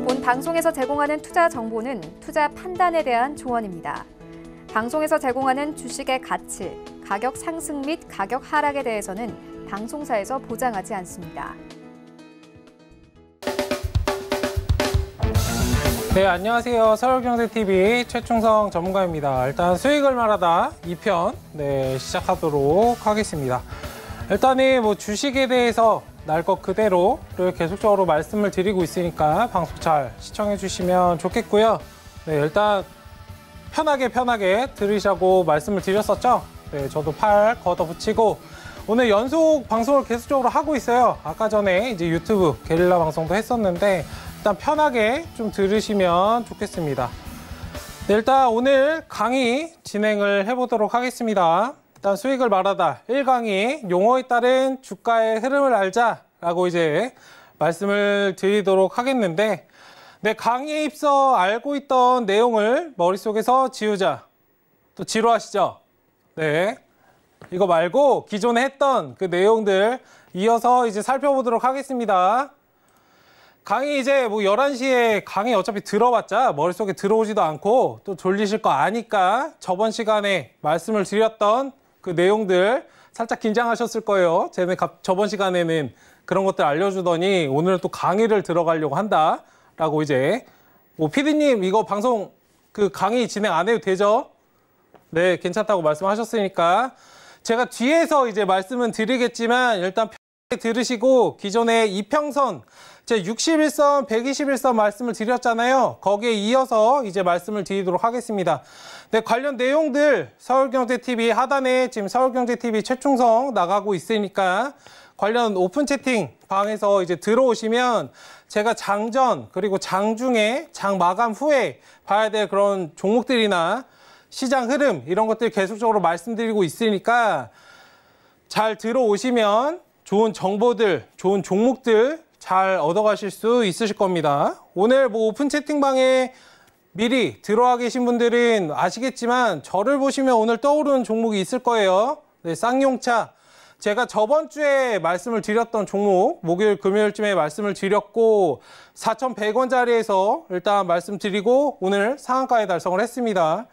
본 방송에서 제공하는 투자 정보는 투자 판단에 대한 조언입니다. 방송에서 제공하는 주식의 가치, 가격 상승 및 가격 하락에 대해서는 방송사에서 보장하지 않습니다. 네, 안녕하세요. 서울경제TV 최충성 전문가입니다. 일단 수익을 말하다 2편 시작하도록 하겠습니다. 일단은 주식에 대해서 날 것 그대로를 계속적으로 말씀을 드리고 있으니까 방송 잘 시청해 주시면 좋겠고요. 네, 일단 편하게 들으시라고 말씀을 드렸었죠. 네, 저도 팔 걷어붙이고 오늘 연속 방송을 계속적으로 하고 있어요. 아까 전에 이제 유튜브 게릴라 방송도 했었는데 일단 편하게 좀 들으시면 좋겠습니다. 네, 일단 오늘 강의 진행을 해보도록 하겠습니다. 일단 수익을 말하다 1강의 용어에 따른 주가의 흐름을 알자라고 이제 말씀을 드리도록 하겠는데, 네, 강의에 입서 알고 있던 내용을 머릿속에서 지우자. 또 지루하시죠? 네, 이거 말고 기존에 했던 그 내용들 이어서 이제 살펴보도록 하겠습니다. 강의 이제 11시에 강의 어차피 들어봤자 머릿속에 들어오지도 않고 또 졸리실 거 아니까 저번 시간에 말씀을 드렸던 그 내용들 살짝 긴장하셨을 거예요. 저번 시간에는 그런 것들 알려주더니 오늘은 또 강의를 들어가려고 한다라고 이제 PD님 이거 방송 그 강의 진행 안 해도 되죠? 네, 괜찮다고 말씀하셨으니까 제가 뒤에서 이제 말씀은 드리겠지만 일단 편하게 들으시고 기존의 이평선 제 61선, 121선 말씀을 드렸잖아요. 거기에 이어서 이제 말씀을 드리도록 하겠습니다. 네, 관련 내용들 서울경제TV 하단에 지금 서울경제TV 최충성 나가고 있으니까 관련 오픈 채팅 방에서 이제 들어오시면 제가 장전 그리고 장중에 장 마감 후에 봐야 될 그런 종목들이나 시장 흐름 이런 것들 계속적으로 말씀드리고 있으니까 잘 들어오시면 좋은 정보들, 좋은 종목들 잘 얻어가실 수 있으실 겁니다. 오늘 오픈 채팅방에 미리 들어와 계신 분들은 아시겠지만 저를 보시면 오늘 떠오르는 종목이 있을 거예요. 네, 쌍용차. 제가 저번 주에 말씀을 드렸던 종목, 목요일, 금요일쯤에 말씀을 드렸고 4,100원짜리에서 일단 말씀드리고 오늘 상한가에 달성을 했습니다.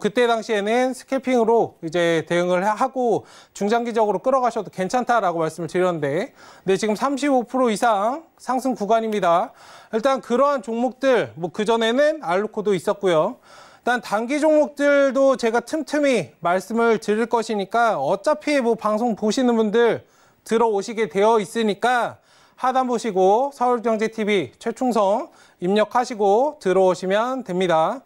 그때 당시에는 스캘핑으로 이제 대응을 하고 중장기적으로 끌어가셔도 괜찮다라고 말씀을 드렸는데, 네, 지금 35% 이상 상승 구간입니다. 일단 그러한 종목들, 그전에는 알루코도 있었고요. 일단 단기 종목들도 제가 틈틈이 말씀을 드릴 것이니까 어차피 방송 보시는 분들 들어오시게 되어 있으니까 하단 보시고 서울경제TV 최충성 입력하시고 들어오시면 됩니다.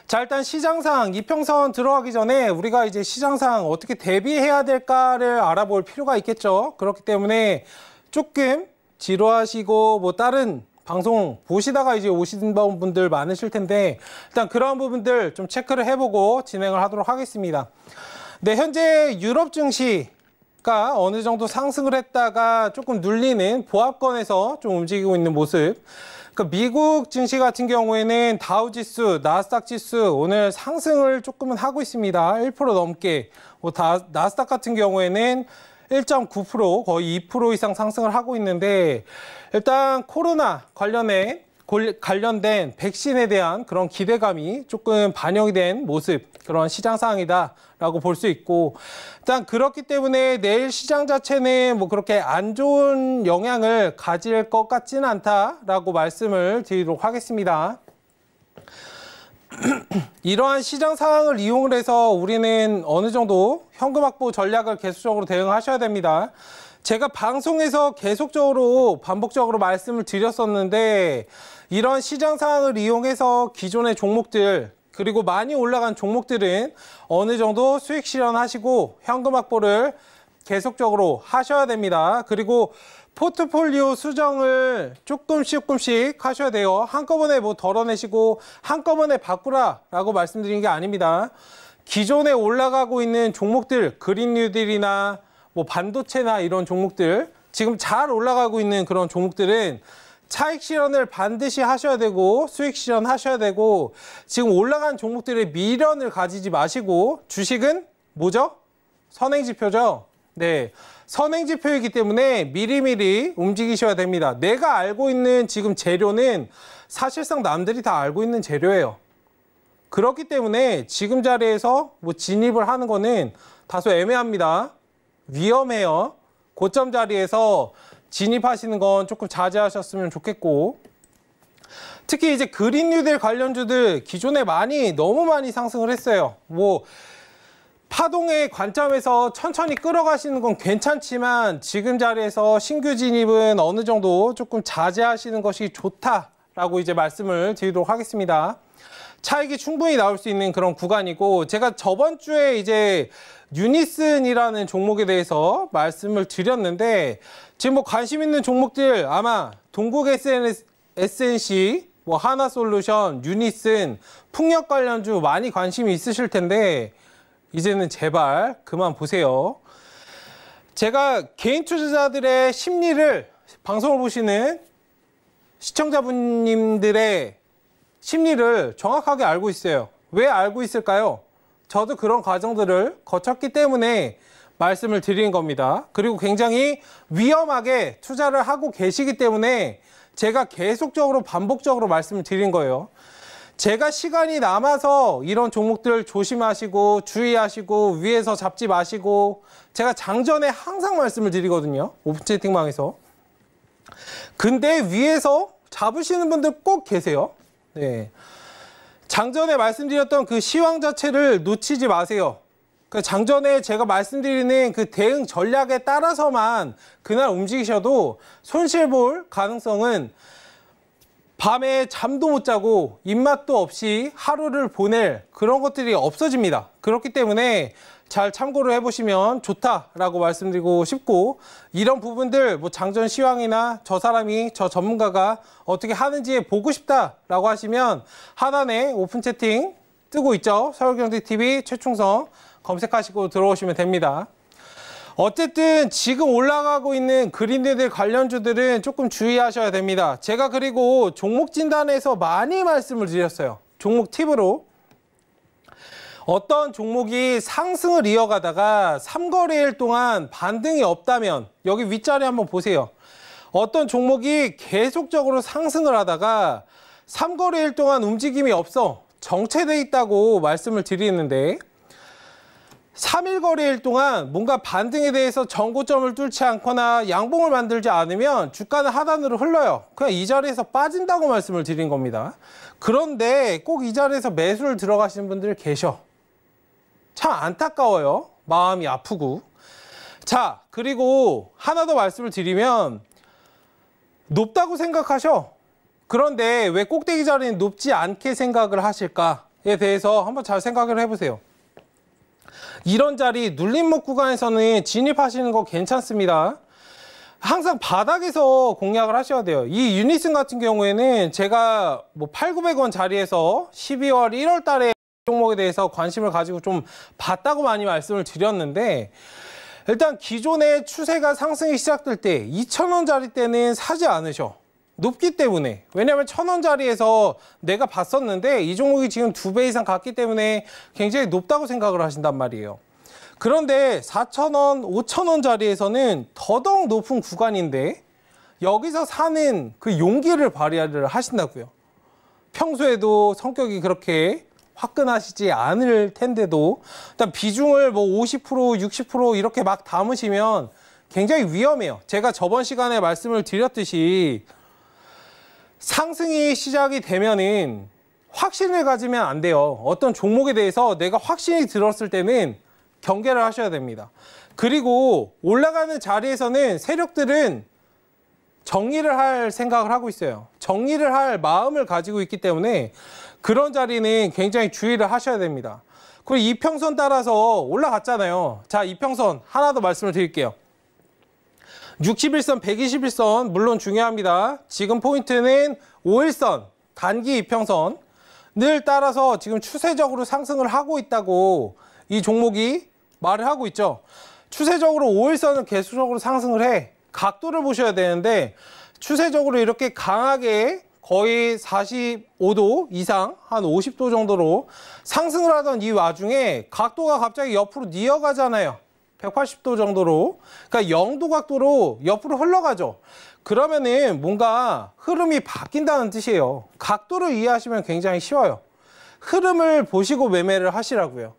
자, 일단 시장상 이평선 들어가기 전에 우리가 이제 시장상 어떻게 대비해야 될까를 알아볼 필요가 있겠죠. 그렇기 때문에 조금 지루하시고 다른 방송 보시다가 이제 오신 분들 많으실 텐데 일단 그런 부분들 좀 체크를 해보고 진행을 하도록 하겠습니다. 네, 현재 유럽 증시가 어느 정도 상승을 했다가 조금 눌리는 보합권에서 좀 움직이고 있는 모습. 미국 증시 같은 경우에는 다우지수, 나스닥 지수 오늘 상승을 조금은 하고 있습니다. 1% 넘게. 나스닥 같은 경우에는 1.9% 거의 2% 이상 상승을 하고 있는데 일단 코로나 관련된 백신에 대한 그런 기대감이 조금 반영이 된 모습, 그런 시장 상황이다라고 볼 수 있고, 일단 그렇기 때문에 내일 시장 자체는 그렇게 안 좋은 영향을 가질 것 같지는 않다라고 말씀을 드리도록 하겠습니다. 이러한 시장 상황을 이용을 해서 우리는 어느 정도 현금 확보 전략을 계속적으로 대응하셔야 됩니다. 제가 방송에서 계속적으로 반복적으로 말씀을 드렸었는데 이런 시장 상황을 이용해서 기존의 종목들 그리고 많이 올라간 종목들은 어느 정도 수익 실현하시고 현금 확보를 계속적으로 하셔야 됩니다. 그리고 포트폴리오 수정을 조금씩 하셔야 돼요. 한꺼번에 덜어내시고 한꺼번에 바꾸라라고 말씀드린 게 아닙니다. 기존에 올라가고 있는 종목들, 그린 뉴딜이나 반도체나 이런 종목들, 지금 잘 올라가고 있는 그런 종목들은 차익 실현을 반드시 하셔야 되고 수익 실현하셔야 되고, 지금 올라간 종목들의 미련을 가지지 마시고, 주식은 뭐죠? 선행지표죠. 네, 선행지표이기 때문에 미리미리 움직이셔야 됩니다. 내가 알고 있는 지금 재료는 사실상 남들이 다 알고 있는 재료예요. 그렇기 때문에 지금 자리에서 뭐 진입을 하는 거는 다소 애매합니다. 위험해요. 고점 자리에서 진입하시는 건 조금 자제하셨으면 좋겠고, 특히 이제 그린 뉴딜 관련주들 기존에 너무 많이 상승을 했어요. 뭐 파동의 관점에서 천천히 끌어가시는 건 괜찮지만 지금 자리에서 신규 진입은 어느 정도 조금 자제하시는 것이 좋다라고 이제 말씀을 드리도록 하겠습니다. 차익이 충분히 나올 수 있는 그런 구간이고, 제가 저번 주에 이제 유니슨이라는 종목에 대해서 말씀을 드렸는데, 지금 뭐 관심 있는 종목들 아마 동국 SNC, 뭐 하나솔루션, 유니슨, 풍력 관련주 많이 관심이 있으실 텐데 이제는 제발 그만 보세요. 제가 개인 투자자들의 심리를, 방송을 보시는 시청자분님들의 심리를 정확하게 알고 있어요. 왜 알고 있을까요? 저도 그런 과정들을 거쳤기 때문에 말씀을 드리는 겁니다. 그리고 굉장히 위험하게 투자를 하고 계시기 때문에 제가 계속적으로 반복적으로 말씀을 드린 거예요. 제가 시간이 남아서 이런 종목들 조심하시고 주의하시고 위에서 잡지 마시고, 제가 장전에 항상 말씀을 드리거든요. 오픈 채팅방에서. 근데 위에서 잡으시는 분들 꼭 계세요. 네. 장전에 말씀드렸던 그 시황 자체를 놓치지 마세요. 장전에 제가 말씀드리는 그 대응 전략에 따라서만 그날 움직이셔도 손실 볼 가능성은, 밤에 잠도 못 자고 입맛도 없이 하루를 보낼 그런 것들이 없어집니다. 그렇기 때문에 잘 참고를 해보시면 좋다라고 말씀드리고 싶고, 이런 부분들 뭐 장전 시황이나 저 사람이, 저 전문가가 어떻게 하는지 보고 싶다라고 하시면 하단에 오픈 채팅 뜨고 있죠. 서울경제TV 최충성 검색하시고 들어오시면 됩니다. 어쨌든 지금 올라가고 있는 그린뉴딜 관련주들은 조금 주의하셔야 됩니다. 제가 그리고 종목 진단에서 많이 말씀을 드렸어요. 종목 팁으로. 어떤 종목이 상승을 이어가다가 3거래일 동안 반등이 없다면, 여기 윗자리 한번 보세요. 어떤 종목이 계속적으로 상승을 하다가 3거래일 동안 움직임이 없어, 정체돼 있다고 말씀을 드리는데, 3일 거래일 동안 뭔가 반등에 대해서 전고점을 뚫지 않거나 양봉을 만들지 않으면 주가는 하단으로 흘러요. 그냥 이 자리에서 빠진다고 말씀을 드린 겁니다. 그런데 꼭 이 자리에서 매수를 들어가시는 분들 계셔. 참 안타까워요. 마음이 아프고. 자, 그리고 하나 더 말씀을 드리면, 높다고 생각하셔. 그런데 왜 꼭대기 자리는 높지 않게 생각을 하실까에 대해서 한번 잘 생각을 해보세요. 이런 자리 눌림목 구간에서는 진입하시는 거 괜찮습니다. 항상 바닥에서 공략을 하셔야 돼요. 이 유니슨 같은 경우에는 제가 뭐 8,900원 자리에서 12월 1월 달에 종목에 대해서 관심을 가지고 좀 봤다고 많이 말씀을 드렸는데, 일단 기존의 추세가 상승이 시작될 때 2,000원 자리 때는 사지 않으셔. 높기 때문에. 왜냐하면 1,000원 자리에서 내가 봤었는데 이 종목이 지금 2배 이상 갔기 때문에 굉장히 높다고 생각을 하신단 말이에요. 그런데 4,000원, 5,000원 자리에서는 더더욱 높은 구간인데 여기서 사는 그 용기를 발휘를 하신다고요. 평소에도 성격이 그렇게 화끈하시지 않을 텐데도 일단 비중을 뭐 50%, 60% 이렇게 막 담으시면 굉장히 위험해요. 제가 저번 시간에 말씀을 드렸듯이 상승이 시작이 되면은 확신을 가지면 안 돼요. 어떤 종목에 대해서 내가 확신이 들었을 때는 경계를 하셔야 됩니다. 그리고 올라가는 자리에서는 세력들은 정리를 할 생각을 하고 있어요. 정리를 할 마음을 가지고 있기 때문에 그런 자리는 굉장히 주의를 하셔야 됩니다. 그리고 이평선 따라서 올라갔잖아요. 자, 이평선 하나 더 말씀을 드릴게요. 61선, 121선 물론 중요합니다. 지금 포인트는 5일선, 단기 이평선을 따라서 지금 추세적으로 상승을 하고 있다고 이 종목이 말을 하고 있죠. 추세적으로 5일선은 계속적으로 상승을 해. 각도를 보셔야 되는데 추세적으로 이렇게 강하게 거의 45도 이상, 한 50도 정도로 상승을 하던 이 와중에 각도가 갑자기 옆으로 뉘어가잖아요. 180도 정도로, 그러니까 0도 각도로 옆으로 흘러가죠. 그러면은 뭔가 흐름이 바뀐다는 뜻이에요. 각도를 이해하시면 굉장히 쉬워요. 흐름을 보시고 매매를 하시라고요.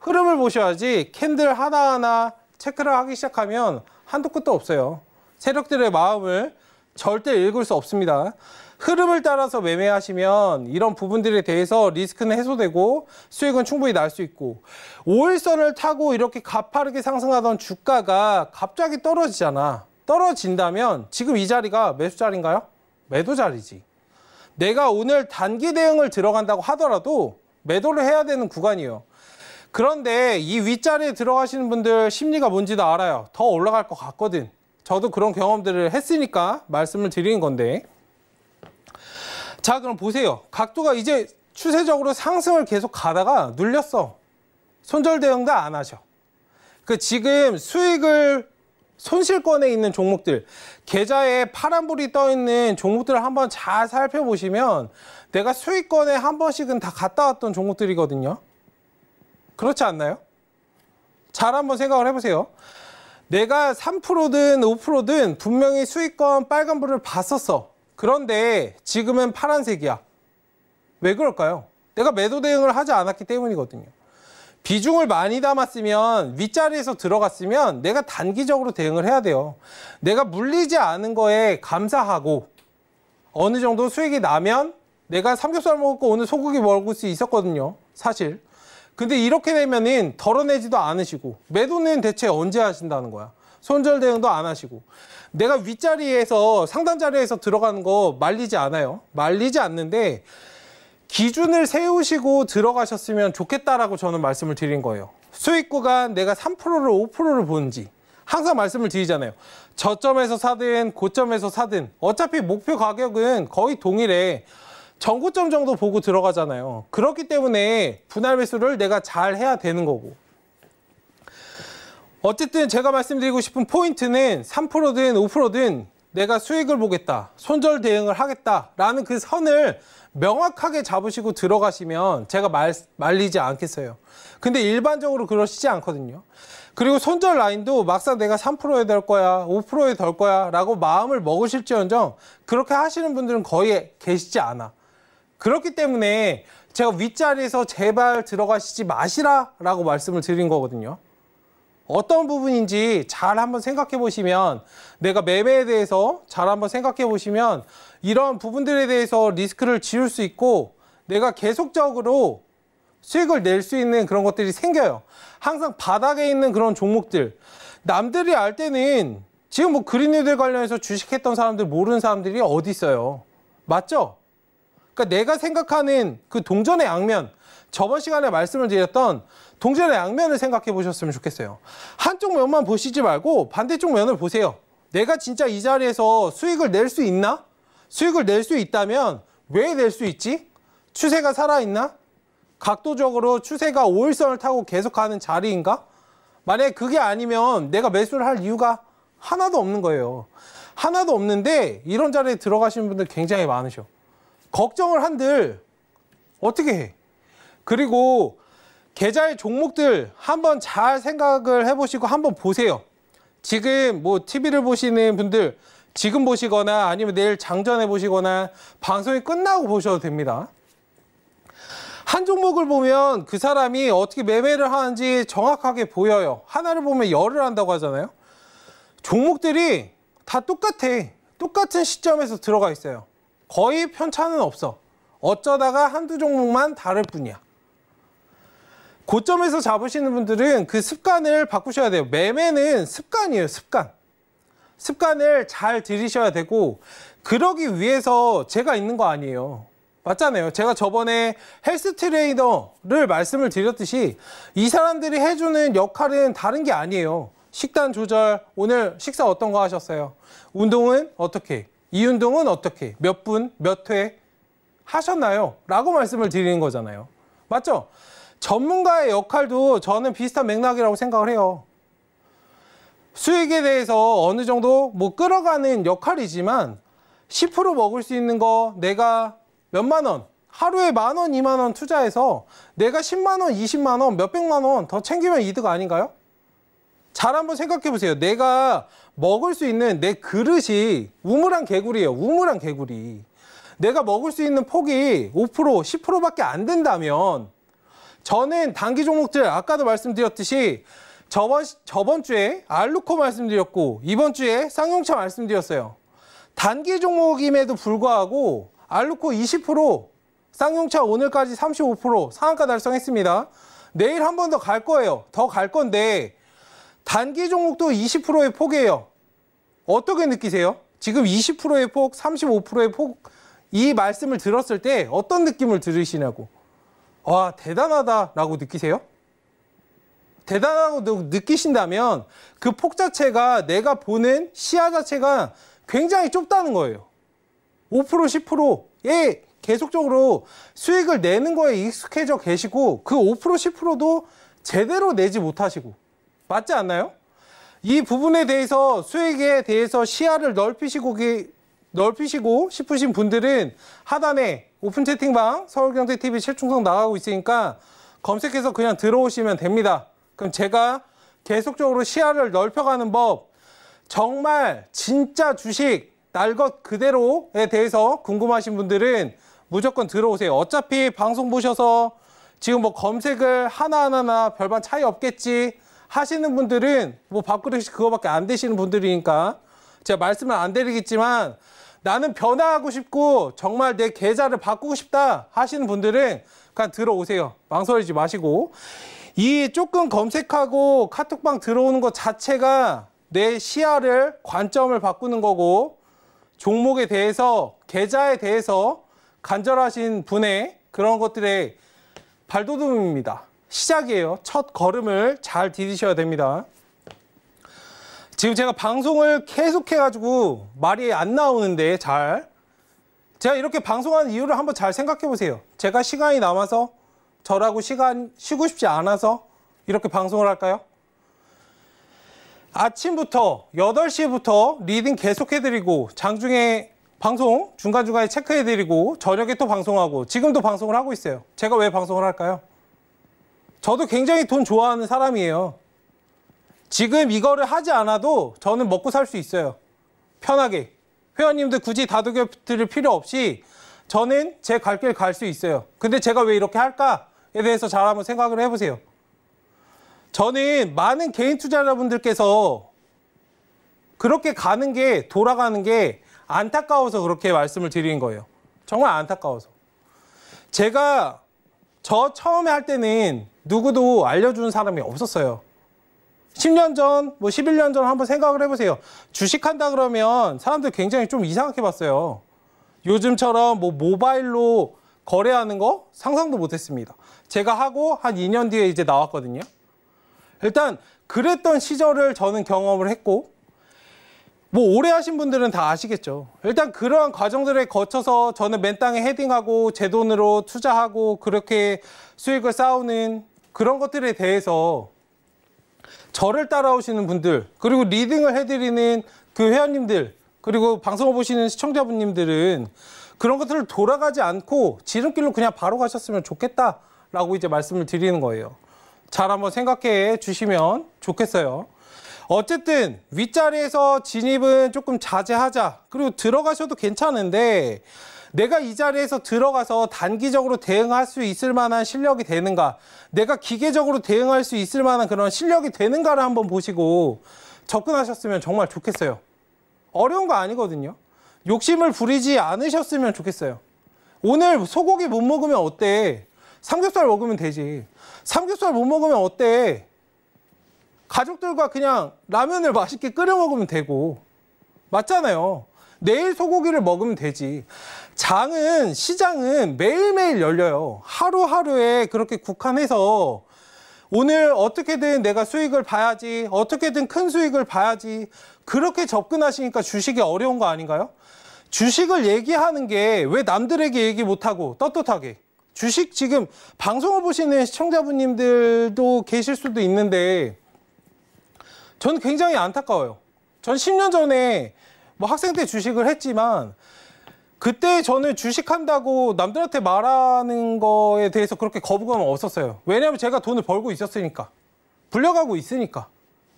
흐름을 보셔야지 캔들 하나하나 체크를 하기 시작하면 한도 끝도 없어요. 세력들의 마음을 절대 읽을 수 없습니다. 흐름을 따라서 매매하시면 이런 부분들에 대해서 리스크는 해소되고 수익은 충분히 날 수 있고, 5일선을 타고 이렇게 가파르게 상승하던 주가가 갑자기 떨어지잖아. 떨어진다면 지금 이 자리가 매수 자리인가요? 매도 자리지. 내가 오늘 단기 대응을 들어간다고 하더라도 매도를 해야 되는 구간이에요. 그런데 이 윗자리에 들어가시는 분들 심리가 뭔지도 알아요. 더 올라갈 것 같거든. 저도 그런 경험들을 했으니까 말씀을 드리는 건데, 자, 그럼 보세요. 각도가 이제 추세적으로 상승을 계속 가다가 눌렸어. 손절 대응도 안 하셔. 지금 수익을 손실권에 있는 종목들, 계좌에 파란불이 떠 있는 종목들을 한번 잘 살펴보시면 내가 수익권에 한 번씩은 다 갔다 왔던 종목들이거든요. 그렇지 않나요? 잘 한번 생각을 해보세요. 내가 3%든 5%든 분명히 수익권 빨간불을 봤었어. 그런데 지금은 파란색이야. 왜 그럴까요? 내가 매도 대응을 하지 않았기 때문이거든요. 비중을 많이 담았으면, 윗자리에서 들어갔으면 내가 단기적으로 대응을 해야 돼요. 내가 물리지 않은 거에 감사하고 어느 정도 수익이 나면, 내가 삼겹살 먹고 오늘 소고기 먹을 수 있었거든요, 사실. 근데 이렇게 되면은 덜어내지도 않으시고, 매도는 대체 언제 하신다는 거야? 손절 대응도 안 하시고, 내가 윗자리에서 상단 자리에서 들어가는 거 말리지 않아요. 말리지 않는데 기준을 세우시고 들어가셨으면 좋겠다라고 저는 말씀을 드린 거예요. 수익 구간 내가 3%를 5%를 보는지 항상 말씀을 드리잖아요. 저점에서 사든 고점에서 사든 어차피 목표 가격은 거의 동일해. 전고점 정도 보고 들어가잖아요. 그렇기 때문에 분할 매수를 내가 잘 해야 되는 거고, 어쨌든 제가 말씀드리고 싶은 포인트는 3%든 5%든 내가 수익을 보겠다, 손절 대응을 하겠다라는 그 선을 명확하게 잡으시고 들어가시면 제가 말리지 않겠어요. 근데 일반적으로 그러시지 않거든요. 그리고 손절 라인도 막상 내가 3%에 될 거야, 5%에 될 거야 라고 마음을 먹으실지언정 그렇게 하시는 분들은 거의 계시지 않아. 그렇기 때문에 제가 윗자리에서 제발 들어가시지 마시라 라고 말씀을 드린 거거든요. 어떤 부분인지 잘 한번 생각해 보시면, 내가 매매에 대해서 잘 한번 생각해 보시면 이런 부분들에 대해서 리스크를 지울 수 있고 내가 계속적으로 수익을 낼 수 있는 그런 것들이 생겨요. 항상 바닥에 있는 그런 종목들, 남들이 알 때는 지금 뭐 그린뉴딜 관련해서 주식했던 사람들 모르는 사람들이 어디 있어요. 맞죠? 그러니까 내가 생각하는 그 동전의 양면, 저번 시간에 말씀을 드렸던 동전의 양면을 생각해 보셨으면 좋겠어요. 한쪽 면만 보시지 말고 반대쪽 면을 보세요. 내가 진짜 이 자리에서 수익을 낼 수 있나? 수익을 낼 수 있다면 왜 낼 수 있지? 추세가 살아있나? 각도적으로 추세가 5일선을 타고 계속 가는 자리인가? 만약에 그게 아니면 내가 매수를 할 이유가 하나도 없는 거예요. 하나도 없는데 이런 자리에 들어가시는 분들 굉장히 많으셔. 걱정을 한들 어떻게 해? 그리고 계좌의 종목들 한번 잘 생각을 해보시고 한번 보세요. 지금 뭐 TV를 보시는 분들 지금 보시거나 아니면 내일 장전해 보시거나 방송이 끝나고 보셔도 됩니다. 한 종목을 보면 그 사람이 어떻게 매매를 하는지 정확하게 보여요. 하나를 보면 열을 한다고 하잖아요. 종목들이 다 똑같아. 똑같은 시점에서 들어가 있어요. 거의 편차는 없어. 어쩌다가 한두 종목만 다를 뿐이야. 고점에서 잡으시는 분들은 그 습관을 바꾸셔야 돼요. 매매는 습관이에요, 습관. 습관을 잘 들이셔야 되고, 그러기 위해서 제가 있는 거 아니에요. 맞잖아요. 제가 저번에 헬스 트레이너를 말씀을 드렸듯이 이 사람들이 해주는 역할은 다른 게 아니에요. 식단 조절, 오늘 식사 어떤 거 하셨어요? 운동은 어떻게? 이 운동은 어떻게? 몇 분, 몇 회 하셨나요? 라고 말씀을 드리는 거잖아요. 맞죠? 전문가의 역할도 저는 비슷한 맥락이라고 생각을 해요. 수익에 대해서 어느 정도 뭐 끌어가는 역할이지만 10% 먹을 수 있는 거 내가 몇만 원, 하루에 10,000원, 20,000원 투자해서 내가 10만 원, 20만 원, 몇백만 원 더 챙기면 이득 아닌가요? 잘 한번 생각해 보세요. 내가 먹을 수 있는 내 그릇이 우물안 개구리예요. 우물안 개구리. 내가 먹을 수 있는 폭이 5%, 10%밖에 안 된다면 저는 단기 종목들 아까도 말씀드렸듯이 저번 주에 알루코 말씀드렸고 이번 주에 쌍용차 말씀드렸어요. 단기 종목임에도 불구하고 알루코 20%, 쌍용차 오늘까지 35% 상한가 달성했습니다. 내일 한 번 더 갈 거예요. 더 갈 건데 단기 종목도 20%의 폭이에요. 어떻게 느끼세요? 지금 20%의 폭, 35%의 폭, 이 말씀을 들었을 때 어떤 느낌을 들으시냐고. 와, 대단하다라고 느끼세요? 대단하다고 느끼신다면 그 폭 자체가 내가 보는 시야 자체가 굉장히 좁다는 거예요. 5%, 10%에 계속적으로 수익을 내는 거에 익숙해져 계시고 그 5%, 10%도 제대로 내지 못하시고 맞지 않나요? 이 부분에 대해서 수익에 대해서 시야를 넓히시고 싶으신 분들은 하단에 오픈 채팅방 서울경제TV 최충성 나가고 있으니까 검색해서 그냥 들어오시면 됩니다. 그럼 제가 계속적으로 시야를 넓혀가는 법, 정말 진짜 주식 날 것 그대로에 대해서 궁금하신 분들은 무조건 들어오세요. 어차피 방송 보셔서 지금 뭐 검색을 하나하나 별반 차이 없겠지 하시는 분들은 뭐 밥그릇이 그거밖에 안 되시는 분들이니까 제가 말씀을 안 드리겠지만 나는 변화하고 싶고 정말 내 계좌를 바꾸고 싶다 하시는 분들은 그냥 들어오세요. 망설이지 마시고 이 조금 검색하고 카톡방 들어오는 것 자체가 내 시야를 관점을 바꾸는 거고 종목에 대해서 계좌에 대해서 간절하신 분의 그런 것들의 발돋움입니다. 시작이에요. 첫 걸음을 잘 디디셔야 됩니다. 지금 제가 방송을 계속해가지고 말이 안 나오는데 제가 이렇게 방송하는 이유를 한번 잘 생각해 보세요. 제가 시간이 남아서 저라고 쉬고 싶지 않아서 이렇게 방송을 할까요? 아침부터 8시부터 리딩 계속해드리고 장중에 방송 중간중간에 체크해드리고 저녁에 또 방송하고 지금도 방송을 하고 있어요. 제가 왜 방송을 할까요? 저도 굉장히 돈 좋아하는 사람이에요. 지금 이거를 하지 않아도 저는 먹고 살 수 있어요. 편하게. 회원님들 굳이 다독여 드릴 필요 없이 저는 제 갈 길 갈 수 있어요. 근데 제가 왜 이렇게 할까에 대해서 잘 한번 생각을 해보세요. 저는 많은 개인 투자자분들께서 그렇게 돌아가는 게 안타까워서 그렇게 말씀을 드리는 거예요. 정말 안타까워서. 저 처음에 할 때는 누구도 알려주는 사람이 없었어요. 10년 전, 11년 전 한번 생각을 해보세요. 주식한다 그러면 사람들 굉장히 좀 이상하게 봤어요. 요즘처럼 모바일로 거래하는 거 상상도 못했습니다. 제가 하고 한 2년 뒤에 이제 나왔거든요. 일단 그랬던 시절을 저는 경험을 했고 오래 하신 분들은 다 아시겠죠. 일단 그러한 과정들에 거쳐서 저는 맨 땅에 헤딩하고 제 돈으로 투자하고 그렇게 수익을 쌓는 그런 것들에 대해서 저를 따라오시는 분들 그리고 리딩을 해드리는 그 회원님들 그리고 방송을 보시는 시청자분님들은 그런 것들을 돌아가지 않고 지름길로 그냥 바로 가셨으면 좋겠다라고 이제 말씀을 드리는 거예요. 잘 한번 생각해 주시면 좋겠어요. 어쨌든 윗자리에서 진입은 조금 자제하자. 그리고 들어가셔도 괜찮은데 내가 이 자리에서 들어가서 단기적으로 대응할 수 있을 만한 실력이 되는가, 내가 기계적으로 대응할 수 있을 만한 그런 실력이 되는가를 한번 보시고 접근하셨으면 정말 좋겠어요. 어려운 거 아니거든요. 욕심을 부리지 않으셨으면 좋겠어요. 오늘 소고기 못 먹으면 어때? 삼겹살 먹으면 되지. 삼겹살 못 먹으면 어때? 가족들과 그냥 라면을 맛있게 끓여 먹으면 되고 맞잖아요. 내일 소고기를 먹으면 되지. 시장은 매일매일 열려요. 하루하루에 그렇게 국한해서 오늘 어떻게든 내가 수익을 봐야지, 어떻게든 큰 수익을 봐야지, 그렇게 접근하시니까 주식이 어려운 거 아닌가요? 주식을 얘기하는 게 왜 남들에게 얘기 못하고 떳떳하게, 주식 지금 방송을 보시는 시청자분님들도 계실 수도 있는데 저는 굉장히 안타까워요. 전 10년 전에 학생 때 주식을 했지만 그때 저는 주식한다고 남들한테 말하는 거에 대해서 그렇게 거부감은 없었어요. 왜냐하면 제가 돈을 벌고 있었으니까, 불려가고 있으니까.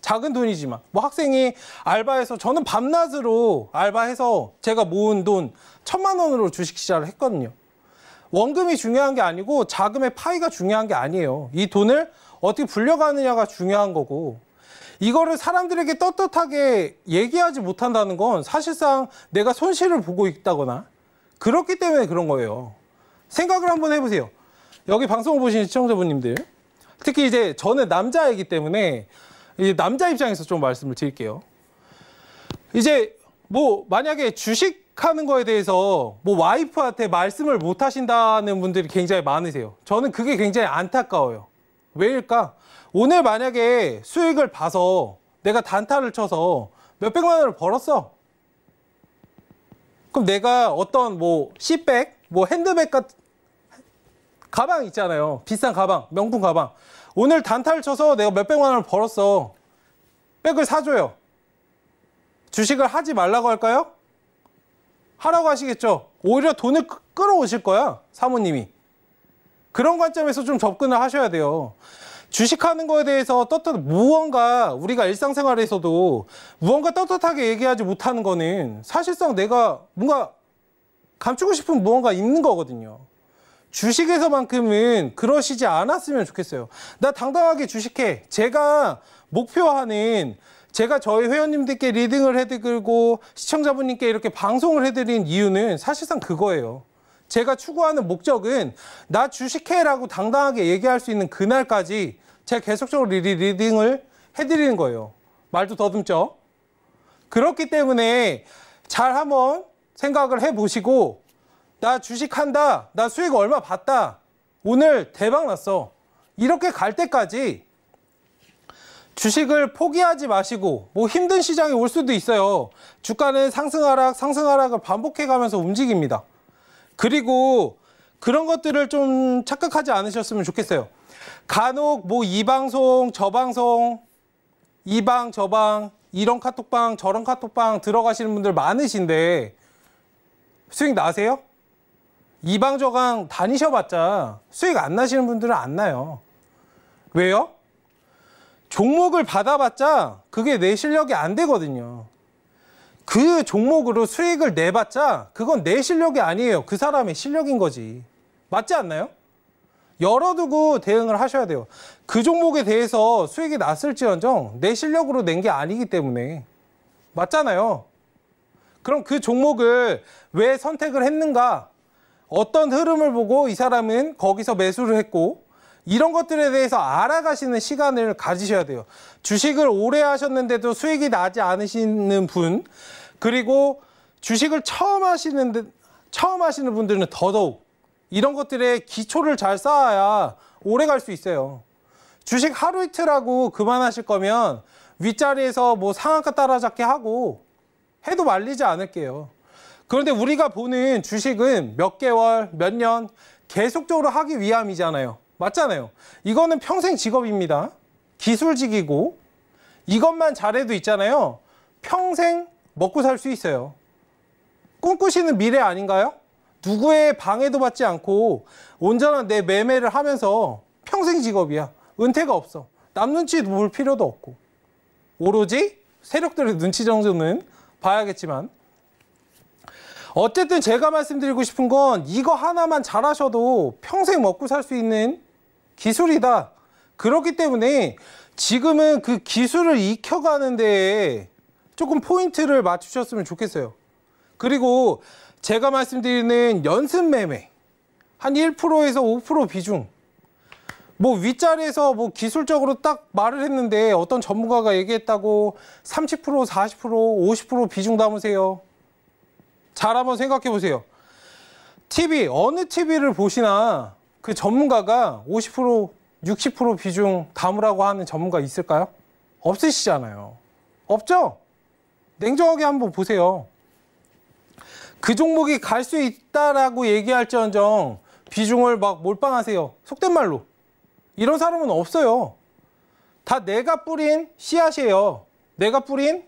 작은 돈이지만 뭐 학생이 알바해서 저는 밤낮으로 알바해서 제가 모은 돈 1,000만 원으로 주식 시작을 했거든요. 원금이 중요한 게 아니고 자금의 파이가 중요한 게 아니에요. 이 돈을 어떻게 불려가느냐가 중요한 거고, 이거를 사람들에게 떳떳하게 얘기하지 못한다는 건 사실상 내가 손실을 보고 있다거나 그렇기 때문에 그런 거예요. 생각을 한번 해보세요. 여기 방송을 보시는 시청자분님들, 특히 이제 저는 남자이기 때문에 이제 남자 입장에서 좀 말씀을 드릴게요. 이제 뭐 만약에 주식하는 거에 대해서 뭐 와이프한테 말씀을 못 하신다는 분들이 굉장히 많으세요. 저는 그게 굉장히 안타까워요. 왜일까? 오늘 만약에 수익을 봐서 내가 단타를 쳐서 몇백만 원을 벌었어. 그럼 내가 어떤 뭐 C백, 뭐 핸드백 같은 가방 있잖아요. 비싼 가방, 명품 가방. 오늘 단타를 쳐서 내가 몇백만 원을 벌었어. 백을 사줘요. 주식을 하지 말라고 할까요? 하라고 하시겠죠. 오히려 돈을 끌어오실 거야, 사모님이. 그런 관점에서 좀 접근을 하셔야 돼요. 주식하는 거에 대해서 무언가 우리가 일상생활에서도 무언가 떳떳하게 얘기하지 못하는 거는 사실상 내가 뭔가 감추고 싶은 무언가 있는 거거든요. 주식에서만큼은 그러시지 않았으면 좋겠어요. 나 당당하게 주식해. 제가 목표하는, 제가 저희 회원님들께 리딩을 해드리고 시청자분님께 이렇게 방송을 해드린 이유는 사실상 그거예요. 제가 추구하는 목적은 나 주식해라고 당당하게 얘기할 수 있는 그날까지 제가 계속적으로 리딩을 해드리는 거예요. 말도 더듬죠? 그렇기 때문에 잘 한번 생각을 해보시고, 나 주식한다, 나 수익 얼마 봤다, 오늘 대박 났어, 이렇게 갈 때까지 주식을 포기하지 마시고, 뭐 힘든 시장이 올 수도 있어요. 주가는 상승하락을 반복해 가면서 움직입니다. 그리고 그런 것들을 좀 착각하지 않으셨으면 좋겠어요. 간혹 뭐 이 방송 저 방송, 이 방 저 방, 이런 카톡방 저런 카톡방 들어가시는 분들 많으신데 수익 나세요? 이 방 저 방 다니셔봤자 수익 안 나시는 분들은 안 나요. 왜요? 종목을 받아봤자 그게 내 실력이 안 되거든요. 그 종목으로 수익을 내봤자 그건 내 실력이 아니에요. 그 사람의 실력인 거지. 맞지 않나요? 열어두고 대응을 하셔야 돼요. 그 종목에 대해서 수익이 났을지언정 내 실력으로 낸 게 아니기 때문에. 맞잖아요. 그럼 그 종목을 왜 선택을 했는가? 어떤 흐름을 보고 이 사람은 거기서 매수를 했고, 이런 것들에 대해서 알아가시는 시간을 가지셔야 돼요. 주식을 오래 하셨는데도 수익이 나지 않으시는 분, 그리고 주식을 처음 하시는 분들은 더더욱 이런 것들의 기초를 잘 쌓아야 오래 갈 수 있어요. 주식 하루 이틀 하고 그만하실 거면 윗자리에서 뭐 상한가 따라잡기 하고 해도 말리지 않을게요. 그런데 우리가 보는 주식은 몇 개월, 몇 년 계속적으로 하기 위함이잖아요. 맞잖아요. 이거는 평생 직업입니다. 기술직이고, 이것만 잘해도 있잖아요. 평생 먹고 살 수 있어요. 꿈꾸시는 미래 아닌가요? 누구의 방해도 받지 않고 온전한 내 매매를 하면서 평생 직업이야. 은퇴가 없어. 남 눈치 볼 필요도 없고. 오로지 세력들의 눈치 정도는 봐야겠지만, 어쨌든 제가 말씀드리고 싶은 건 이거 하나만 잘하셔도 평생 먹고 살 수 있는 기술이다. 그렇기 때문에 지금은 그 기술을 익혀가는 데에 조금 포인트를 맞추셨으면 좋겠어요. 그리고 제가 말씀드리는 연습 매매 한 1%에서 5% 비중, 뭐 윗자리에서 뭐 기술적으로 딱 말을 했는데 어떤 전문가가 얘기했다고 30%, 40%, 50% 비중 담으세요. 잘 한번 생각해 보세요. TV, 어느 TV를 보시나 그 전문가가 50%, 60% 비중 담으라고 하는 전문가 있을까요? 없으시잖아요. 없죠? 냉정하게 한번 보세요. 그 종목이 갈 수 있다라고 얘기할지언정 비중을 막 몰빵하세요. 속된 말로. 이런 사람은 없어요. 다 내가 뿌린 씨앗이에요. 내가 뿌린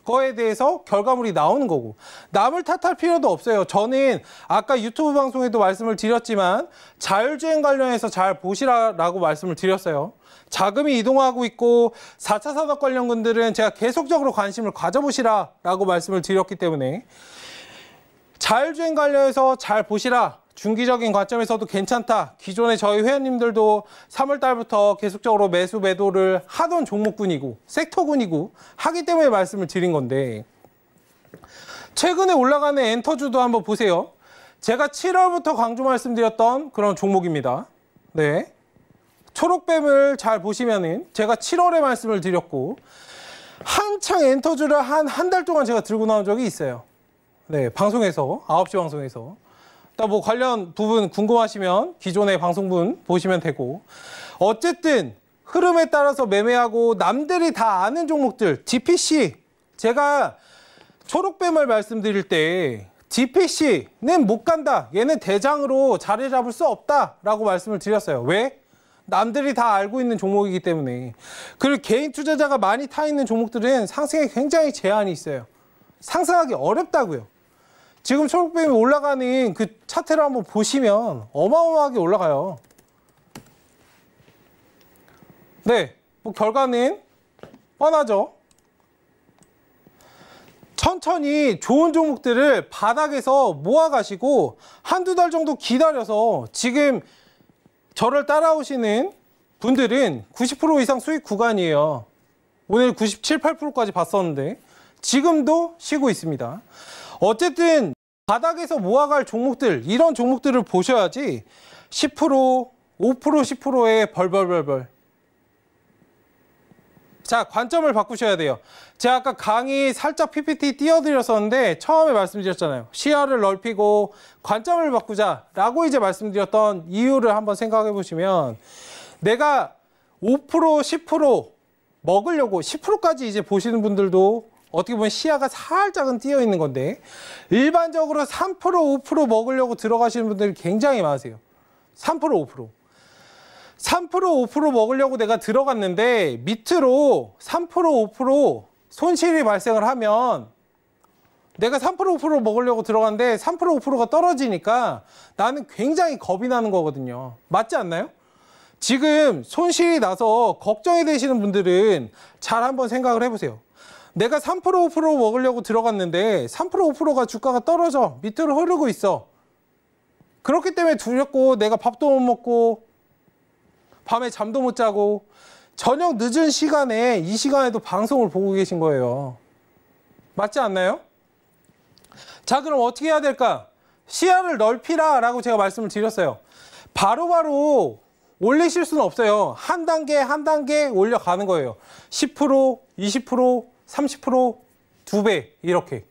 거에 대해서 결과물이 나오는 거고, 남을 탓할 필요도 없어요. 저는 아까 유튜브 방송에도 말씀을 드렸지만 자율주행 관련해서 잘 보시라고 말씀을 드렸어요. 자금이 이동하고 있고 4차 산업 관련군들은 제가 계속적으로 관심을 가져보시라고 말씀을 드렸기 때문에 자율주행 관련해서 잘 보시라. 중기적인 관점에서도 괜찮다. 기존에 저희 회원님들도 3월 달부터 계속적으로 매수 매도를 하던 종목군이고 섹터군이고 하기 때문에 말씀을 드린 건데, 최근에 올라가는 엔터주도 한번 보세요. 제가 7월부터 강조 말씀드렸던 그런 종목입니다. 네, 초록뱀을 잘 보시면은 제가 7월에 말씀을 드렸고 한창 엔터주를 한 달 동안 제가 들고 나온 적이 있어요. 네, 방송에서 9시 방송에서. 뭐 관련 부분 궁금하시면 기존의 방송분 보시면 되고, 어쨌든 흐름에 따라서 매매하고 남들이 다 아는 종목들, DPC, 제가 초록뱀을 말씀드릴 때 DPC는 못 간다, 얘는 대장으로 자리 잡을 수 없다 라고 말씀을 드렸어요. 왜? 남들이 다 알고 있는 종목이기 때문에. 그리고 개인 투자자가 많이 타 있는 종목들은 상승에 굉장히 제한이 있어요. 상승하기 어렵다고요. 지금 초록뱀이 올라가는 그 차트를 한번 보시면 어마어마하게 올라가요. 네, 뭐 결과는 뻔하죠. 천천히 좋은 종목들을 바닥에서 모아가시고 한두 달 정도 기다려서, 지금 저를 따라오시는 분들은 90% 이상 수익 구간이에요. 오늘 97, 8%까지 봤었는데 지금도 쉬고 있습니다. 어쨌든 바닥에서 모아갈 종목들, 이런 종목들을 보셔야지 10%, 5%, 10%에 벌벌벌벌. 자, 관점을 바꾸셔야 돼요. 제가 아까 강의 살짝 PPT 띄워드렸었는데 처음에 말씀드렸잖아요. 시야를 넓히고 관점을 바꾸자라고 이제 말씀드렸던 이유를 한번 생각해 보시면, 내가 5%, 10% 먹으려고 10%까지 이제 보시는 분들도 어떻게 보면 시야가 살짝은 띄어 있는 건데, 일반적으로 3%, 5% 먹으려고 들어가시는 분들이 굉장히 많으세요. 3%, 5%. 3%, 5% 먹으려고 내가 들어갔는데 밑으로 3%, 5% 손실이 발생을 하면, 내가 3%, 5% 먹으려고 들어갔는데 3%, 5%가 떨어지니까 나는 굉장히 겁이 나는 거거든요. 맞지 않나요? 지금 손실이 나서 걱정이 되시는 분들은 잘 한번 생각을 해보세요. 내가 3%, 5% 먹으려고 들어갔는데 3%, 5%가 주가가 떨어져 밑으로 흐르고 있어. 그렇기 때문에 두렵고 내가 밥도 못 먹고 밤에 잠도 못 자고 저녁 늦은 시간에, 이 시간에도 방송을 보고 계신 거예요. 맞지 않나요? 자, 그럼 어떻게 해야 될까? 시야를 넓히라 라고 제가 말씀을 드렸어요. 바로바로 올리실 수는 없어요. 한 단계 한 단계 올려가는 거예요. 10%, 20%, 30%, 2배 이렇게.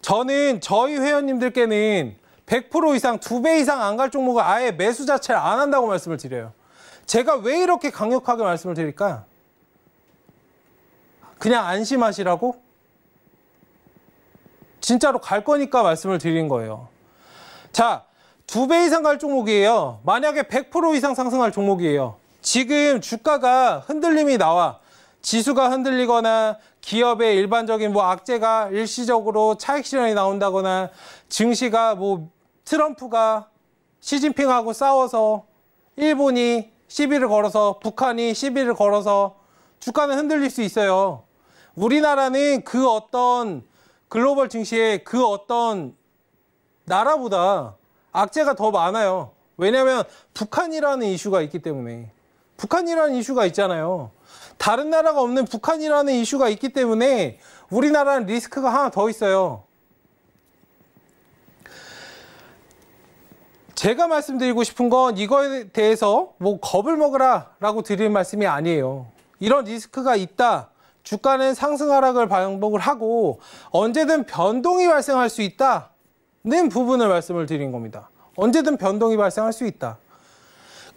저는 저희 회원님들께는 100% 이상, 2배 이상 안 갈 종목을 아예 매수 자체를 안 한다고 말씀을 드려요. 제가 왜 이렇게 강력하게 말씀을 드릴까? 그냥 안심하시라고? 진짜로 갈 거니까 말씀을 드린 거예요. 자, 2배 이상 갈 종목이에요. 만약에 100% 이상 상승할 종목이에요. 지금 주가가 흔들림이 나와. 지수가 흔들리거나 기업의 일반적인 뭐 악재가 일시적으로 차익 실현이 나온다거나, 증시가 뭐 트럼프가 시진핑하고 싸워서 일본이 시비를 걸어서, 북한이 시비를 걸어서 주가는 흔들릴 수 있어요. 우리나라는 그 어떤 글로벌 증시의 그 어떤 나라보다 악재가 더 많아요. 왜냐하면 북한이라는 이슈가 있기 때문에. 북한이라는 이슈가 있잖아요. 다른 나라가 없는 북한이라는 이슈가 있기 때문에 우리나라는 리스크가 하나 더 있어요. 제가 말씀드리고 싶은 건 이거에 대해서 뭐 겁을 먹으라 라고 드리는 말씀이 아니에요. 이런 리스크가 있다. 주가는 상승 하락을 반복을 하고 언제든 변동이 발생할 수 있다는 부분을 말씀을 드린 겁니다. 언제든 변동이 발생할 수 있다.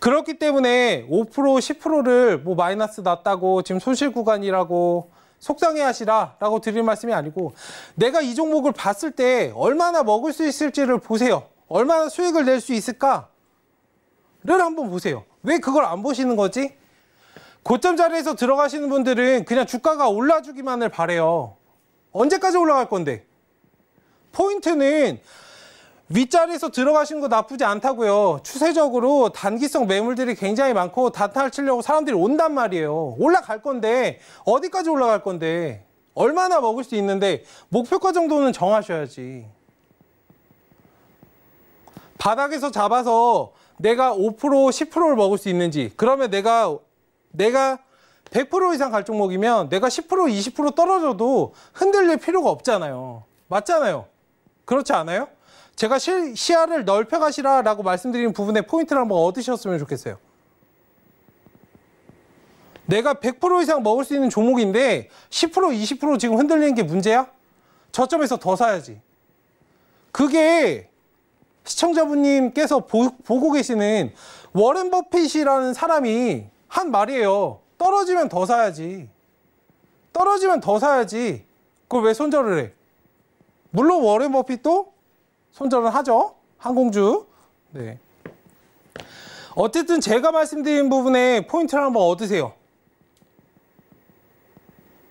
그렇기 때문에 5%, 10%를 뭐 마이너스 났다고 지금 손실 구간이라고 속상해 하시라 라고 드릴 말씀이 아니고, 내가 이 종목을 봤을 때 얼마나 먹을 수 있을지를 보세요. 얼마나 수익을 낼 수 있을까를 한번 보세요. 왜 그걸 안 보시는 거지? 고점 자리에서 들어가시는 분들은 그냥 주가가 올라주기만을 바래요. 언제까지 올라갈 건데? 포인트는 윗자리에서 들어가시는 거 나쁘지 않다고요. 추세적으로 단기성 매물들이 굉장히 많고 단타를 치려고 사람들이 온단 말이에요. 올라갈 건데 어디까지 올라갈 건데 얼마나 먹을 수 있는데 목표가 정도는 정하셔야지. 바닥에서 잡아서 내가 5%, 10%를 먹을 수 있는지, 그러면 내가 100% 이상 갈 종목이면 내가 10%, 20% 떨어져도 흔들릴 필요가 없잖아요. 맞잖아요. 그렇지 않아요? 제가 시야를 넓혀가시라라고 말씀드리는 부분에 포인트를 한번 얻으셨으면 좋겠어요. 내가 100% 이상 먹을 수 있는 종목인데 10%, 20% 지금 흔들리는 게 문제야? 저점에서 더 사야지. 그게 시청자분님께서 보고 계시는 워렌 버핏이라는 사람이 한 말이에요. 떨어지면 더 사야지. 떨어지면 더 사야지. 그걸 왜 손절을 해? 물론 워렌 버핏도 손절은 하죠. 항공주. 네. 어쨌든 제가 말씀드린 부분에 포인트를 한번 얻으세요.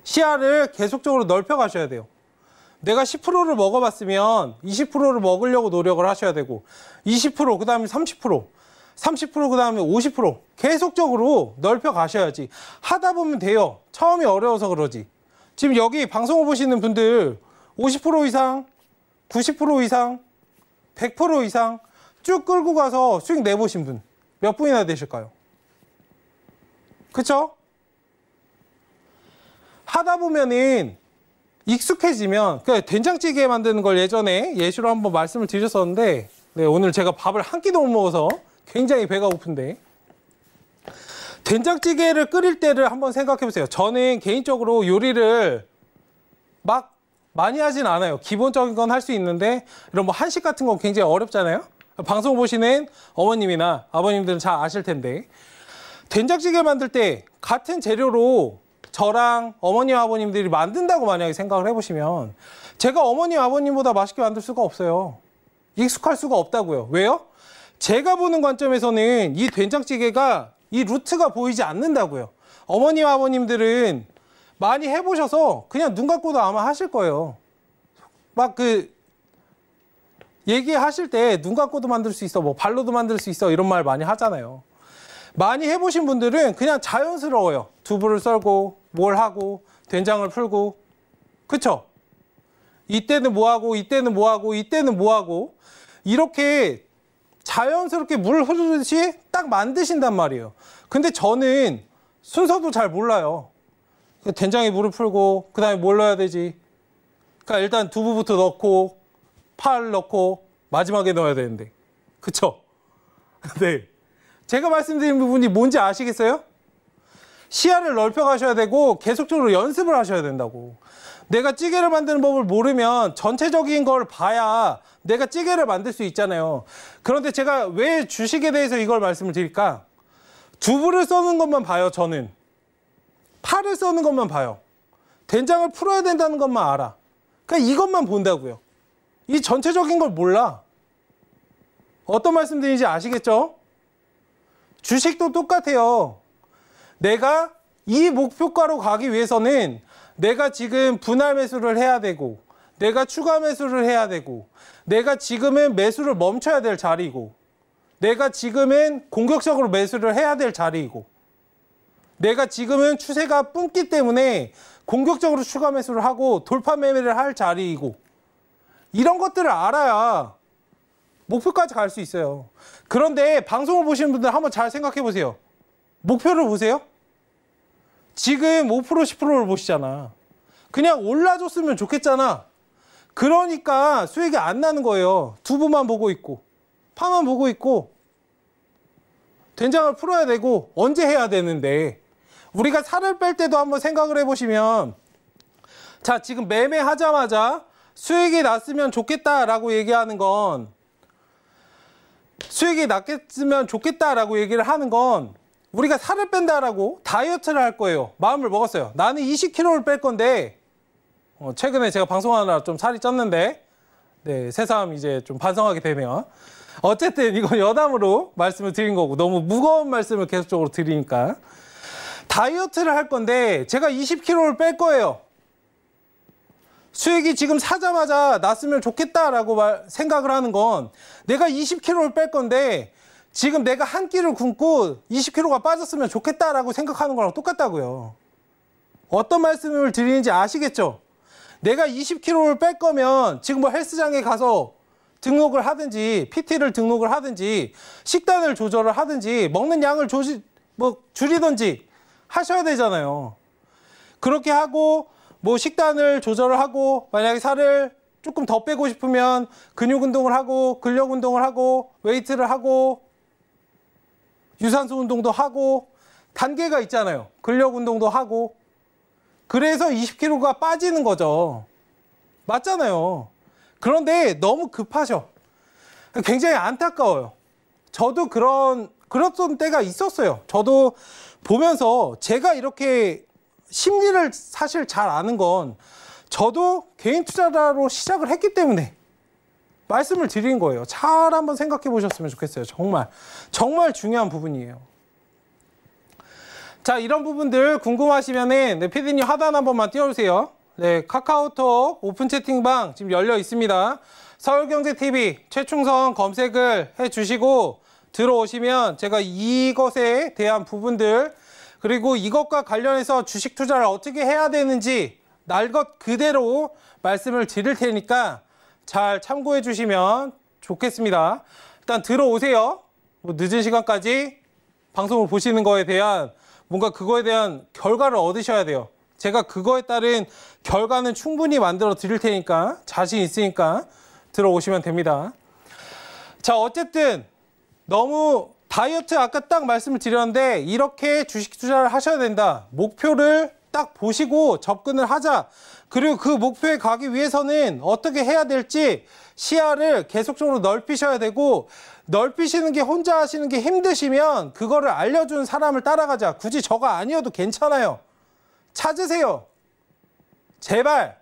시야를 계속적으로 넓혀 가셔야 돼요. 내가 10%를 먹어봤으면 20%를 먹으려고 노력을 하셔야 되고, 20%, 그 다음에 30%, 30%, 그 다음에 50% 계속적으로 넓혀 가셔야지. 하다 보면 돼요. 처음이 어려워서 그러지. 지금 여기 방송을 보시는 분들 50% 이상, 90% 이상, 100% 이상 쭉 끌고 가서 수익 내보신 분 몇 분이나 되실까요? 그쵸? 하다 보면은 익숙해지면, 그러니까 된장찌개 만드는 걸 예전에 예시로 한번 말씀을 드렸었는데, 네, 오늘 제가 밥을 한 끼도 못 먹어서 굉장히 배가 고픈데, 된장찌개를 끓일 때를 한번 생각해 보세요. 저는 개인적으로 요리를 막 많이 하진 않아요. 기본적인 건 할 수 있는데 이런 뭐 한식 같은 건 굉장히 어렵잖아요. 방송 보시는 어머님이나 아버님들은 잘 아실 텐데, 된장찌개 만들 때 같은 재료로 저랑 어머님 아버님들이 만든다고 만약에 생각을 해보시면 제가 어머님 아버님보다 맛있게 만들 수가 없어요. 익숙할 수가 없다고요. 왜요? 제가 보는 관점에서는 이 된장찌개가 이 루트가 보이지 않는다고요. 어머님 아버님들은 많이 해보셔서 그냥 눈 감고도 아마 하실 거예요. 막 얘기하실 때 눈 감고도 만들 수 있어, 뭐 발로도 만들 수 있어, 이런 말 많이 하잖아요. 많이 해보신 분들은 그냥 자연스러워요. 두부를 썰고 뭘 하고 된장을 풀고, 그쵸? 이때는 뭐하고 이때는 뭐하고 이때는 뭐하고 이렇게 자연스럽게 물 흐르듯이 딱 만드신단 말이에요. 근데 저는 순서도 잘 몰라요. 된장에 물을 풀고 그 다음에 뭘 넣어야 되지? 그러니까 일단 두부부터 넣고 파를 넣고 마지막에 넣어야 되는데, 그쵸? 네. 제가 말씀드린 부분이 뭔지 아시겠어요? 시야를 넓혀 가셔야 되고 계속적으로 연습을 하셔야 된다고. 내가 찌개를 만드는 법을 모르면 전체적인 걸 봐야 내가 찌개를 만들 수 있잖아요. 그런데 제가 왜 주식에 대해서 이걸 말씀을 드릴까? 두부를 써는 것만 봐요, 저는. 파를 써는 것만 봐요. 된장을 풀어야 된다는 것만 알아. 그러니까 이것만 본다고요. 이 전체적인 걸 몰라. 어떤 말씀드리는지 아시겠죠? 주식도 똑같아요. 내가 이 목표가로 가기 위해서는 내가 지금 분할 매수를 해야 되고, 내가 추가 매수를 해야 되고, 내가 지금은 매수를 멈춰야 될 자리이고, 내가 지금은 공격적으로 매수를 해야 될 자리이고, 내가 지금은 추세가 뿜기 때문에 공격적으로 추가 매수를 하고 돌파 매매를 할 자리이고, 이런 것들을 알아야 목표까지 갈 수 있어요. 그런데 방송을 보시는 분들 한번 잘 생각해 보세요. 목표를 보세요. 지금 5%, 10%를 보시잖아. 그냥 올라줬으면 좋겠잖아. 그러니까 수익이 안 나는 거예요. 두부만 보고 있고, 파만 보고 있고, 된장을 풀어야 되고, 언제 해야 되는데, 우리가 살을 뺄 때도 한번 생각을 해보시면, 자, 지금 매매하자마자 수익이 났으면 좋겠다라고 얘기하는 건, 수익이 났겠으면 좋겠다라고 얘기를 하는 건, 우리가 살을 뺀다라고 다이어트를 할 거예요. 마음을 먹었어요. 나는 20kg를 뺄 건데, 최근에 제가 방송하느라 좀 살이 쪘는데, 네, 새삼 이제 좀 반성하게 되네요. 어쨌든 이건 여담으로 말씀을 드린 거고, 너무 무거운 말씀을 계속적으로 드리니까. 다이어트를 할 건데, 제가 20kg를 뺄 거예요. 수익이 지금 사자마자 났으면 좋겠다라고 생각을 하는 건 내가 20kg를 뺄 건데 지금 내가 한 끼를 굶고 20kg가 빠졌으면 좋겠다라고 생각하는 거랑 똑같다고요. 어떤 말씀을 드리는지 아시겠죠? 내가 20kg를 뺄 거면 지금 뭐 헬스장에 가서 등록을 하든지 PT를 등록을 하든지 식단을 조절을 하든지 먹는 양을 줄이든지 하셔야 되잖아요. 그렇게 하고 뭐 식단을 조절을 하고 만약에 살을 조금 더 빼고 싶으면 근육 운동을 하고 근력 운동을 하고 웨이트를 하고 유산소 운동도 하고 단계가 있잖아요. 근력 운동도 하고 그래서 20kg가 빠지는 거죠. 맞잖아요. 그런데 너무 급하셔. 굉장히 안타까워요. 저도 그랬던 때가 있었어요. 저도 보면서 제가 이렇게 심리를 사실 잘 아는 건 저도 개인 투자자로 시작을 했기 때문에 말씀을 드린 거예요. 잘 한번 생각해 보셨으면 좋겠어요. 정말 중요한 부분이에요. 자, 이런 부분들 궁금하시면은 네, 피디님 하단 한 번만 띄워주세요. 네, 카카오톡 오픈 채팅방 지금 열려 있습니다. 서울경제TV 최충성 검색을 해주시고 들어오시면 제가 이것에 대한 부분들 그리고 이것과 관련해서 주식 투자를 어떻게 해야 되는지 날 것 그대로 말씀을 드릴 테니까 잘 참고해 주시면 좋겠습니다. 일단 들어오세요. 뭐 늦은 시간까지 방송을 보시는 거에 대한 뭔가 그거에 대한 결과를 얻으셔야 돼요. 제가 그거에 따른 결과는 충분히 만들어 드릴 테니까 자신 있으니까 들어오시면 됩니다. 자, 어쨌든 너무 다이어트 아까 딱 말씀을 드렸는데 이렇게 주식 투자를 하셔야 된다. 목표를 딱 보시고 접근을 하자. 그리고 그 목표에 가기 위해서는 어떻게 해야 될지 시야를 계속적으로 넓히셔야 되고 넓히시는 게 혼자 하시는 게 힘드시면 그거를 알려준 사람을 따라가자. 굳이 저가 아니어도 괜찮아요. 찾으세요. 제발.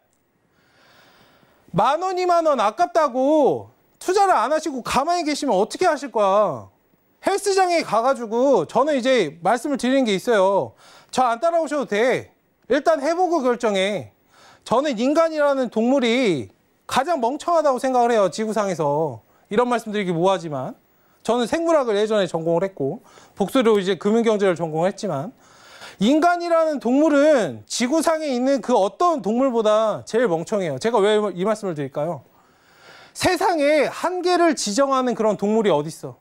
10,000원, 20,000원 아깝다고 투자를 안 하시고 가만히 계시면 어떻게 하실 거야? 헬스장에 가가지고 저는 이제 말씀을 드리는 게 있어요. 저 안 따라오셔도 돼. 일단 해보고 결정해. 저는 인간이라는 동물이 가장 멍청하다고 생각을 해요. 지구상에서. 이런 말씀 드리기 뭐하지만 저는 생물학을 예전에 전공을 했고 복수로 이제 금융경제를 전공했지만 인간이라는 동물은 지구상에 있는 그 어떤 동물보다 제일 멍청해요. 제가 왜 이 말씀을 드릴까요? 세상에 한계를 지정하는 그런 동물이 어딨어?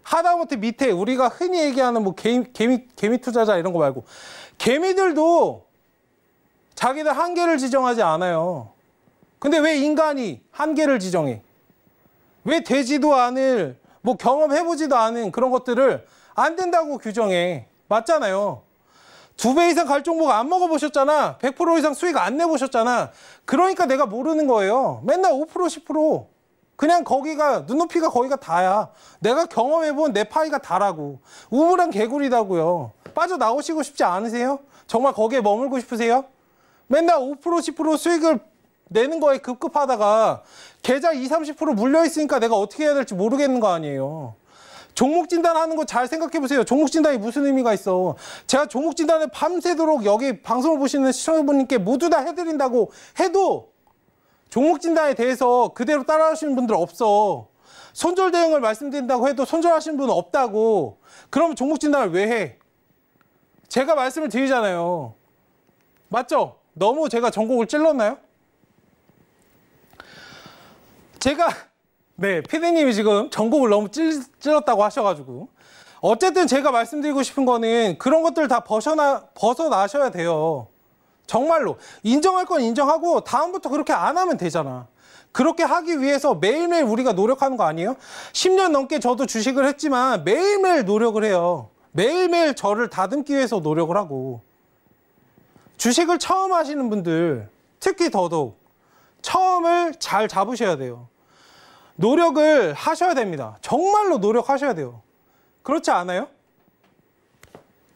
하다못해 밑에 우리가 흔히 얘기하는 뭐 개미 투자자 이런 거 말고 개미들도 자기들 한계를 지정하지 않아요. 근데 왜 인간이 한계를 지정해? 왜 되지도 않을 뭐 경험해보지도 않은 그런 것들을 안 된다고 규정해? 맞잖아요. 2배 이상 갈 종목 안 먹어보셨잖아. 100% 이상 수익 안 내보셨잖아. 그러니까 내가 모르는 거예요. 맨날 5% 10% 그냥 거기가 눈높이가 거기가 다야. 내가 경험해본 내 파이가 다라고. 우물한 개구리다고요. 빠져나오시고 싶지 않으세요? 정말 거기에 머물고 싶으세요? 맨날 5% 10% 수익을 내는 거에 급급하다가 계좌 20, 30% 물려있으니까 내가 어떻게 해야 될지 모르겠는 거 아니에요. 종목 진단하는 거 잘 생각해 보세요. 종목 진단이 무슨 의미가 있어. 제가 종목 진단을 밤새도록 여기 방송을 보시는 시청자분님께 모두 다 해드린다고 해도 종목 진단에 대해서 그대로 따라하시는 분들 없어. 손절 대응을 말씀드린다고 해도 손절하시는 분은 없다고. 그러면 종목 진단을 왜 해? 제가 말씀을 드리잖아요. 맞죠? 너무 제가 전곡을 찔렀나요? 네, 피디님이 지금 전곡을 너무 찔렀다고 하셔가지고. 어쨌든 제가 말씀드리고 싶은 거는 그런 것들 다 벗어나셔야 돼요. 정말로. 인정할 건 인정하고 다음부터 그렇게 안 하면 되잖아. 그렇게 하기 위해서 매일매일 우리가 노력하는 거 아니에요? 10년 넘게 저도 주식을 했지만 매일매일 노력을 해요. 매일매일 저를 다듬기 위해서 노력을 하고. 주식을 처음 하시는 분들, 특히 더더욱 처음을 잘 잡으셔야 돼요. 노력을 하셔야 됩니다. 정말로 노력하셔야 돼요. 그렇지 않아요?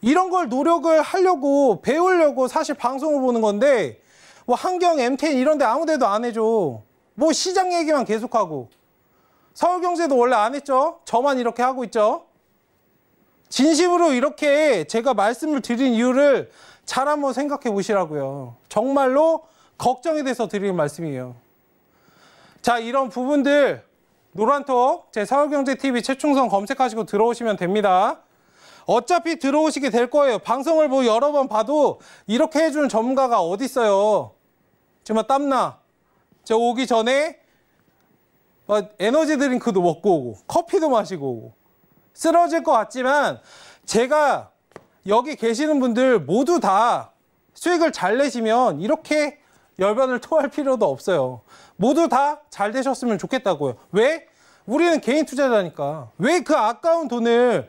이런 걸 노력을 하려고 배우려고 사실 방송을 보는 건데 뭐 한경, MTN 이런 데 아무 데도 안 해줘. 뭐 시장 얘기만 계속하고. 서울경제도 원래 안 했죠? 저만 이렇게 하고 있죠? 진심으로 이렇게 제가 말씀을 드린 이유를 잘 한번 생각해 보시라고요. 정말로 걱정이 돼서 드리는 말씀이에요. 자, 이런 부분들 노란톡 제 서울경제TV 최충성 검색하시고 들어오시면 됩니다. 어차피 들어오시게 될 거예요. 방송을 뭐 여러 번 봐도 이렇게 해주는 전문가가 어디 있어요. 정말 땀나. 저 오기 전에 에너지 드링크도 먹고 오고 커피도 마시고 오고 쓰러질 것 같지만 제가 여기 계시는 분들 모두 다 수익을 잘 내시면 이렇게 열변을 토할 필요도 없어요. 모두 다 잘 되셨으면 좋겠다고요. 왜? 우리는 개인 투자자니까. 왜 그 아까운 돈을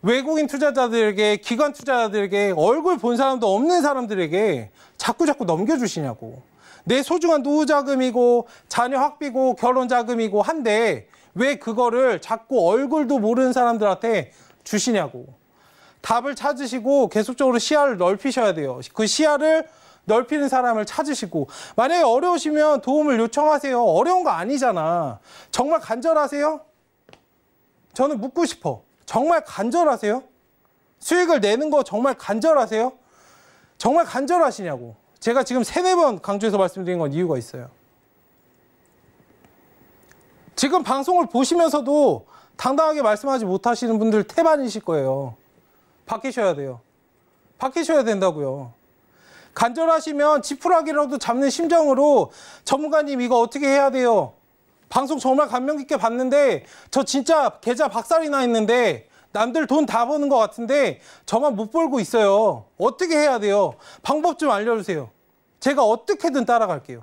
외국인 투자자들에게, 기관 투자자들에게, 얼굴 본 사람도 없는 사람들에게 자꾸 넘겨주시냐고. 내 소중한 노후 자금이고 자녀 학비고 결혼 자금이고 한데 왜 그거를 자꾸 얼굴도 모르는 사람들한테 주시냐고. 답을 찾으시고 계속적으로 시야를 넓히셔야 돼요. 그 시야를 넓히는 사람을 찾으시고, 만약에 어려우시면 도움을 요청하세요. 어려운 거 아니잖아. 정말 간절하세요? 저는 묻고 싶어. 정말 간절하세요? 수익을 내는 거 정말 간절하세요? 정말 간절하시냐고. 제가 지금 3-4번 강조해서 말씀드린 건 이유가 있어요. 지금 방송을 보시면서도 당당하게 말씀하지 못하시는 분들 태반이실 거예요. 바뀌셔야 돼요. 바뀌셔야 된다고요. 간절하시면 지푸라기라도 잡는 심정으로 전문가님 이거 어떻게 해야 돼요? 방송 정말 감명 깊게 봤는데 저 진짜 계좌 박살이 나 있는데 남들 돈 다 버는 것 같은데 저만 못 벌고 있어요. 어떻게 해야 돼요? 방법 좀 알려주세요. 제가 어떻게든 따라갈게요.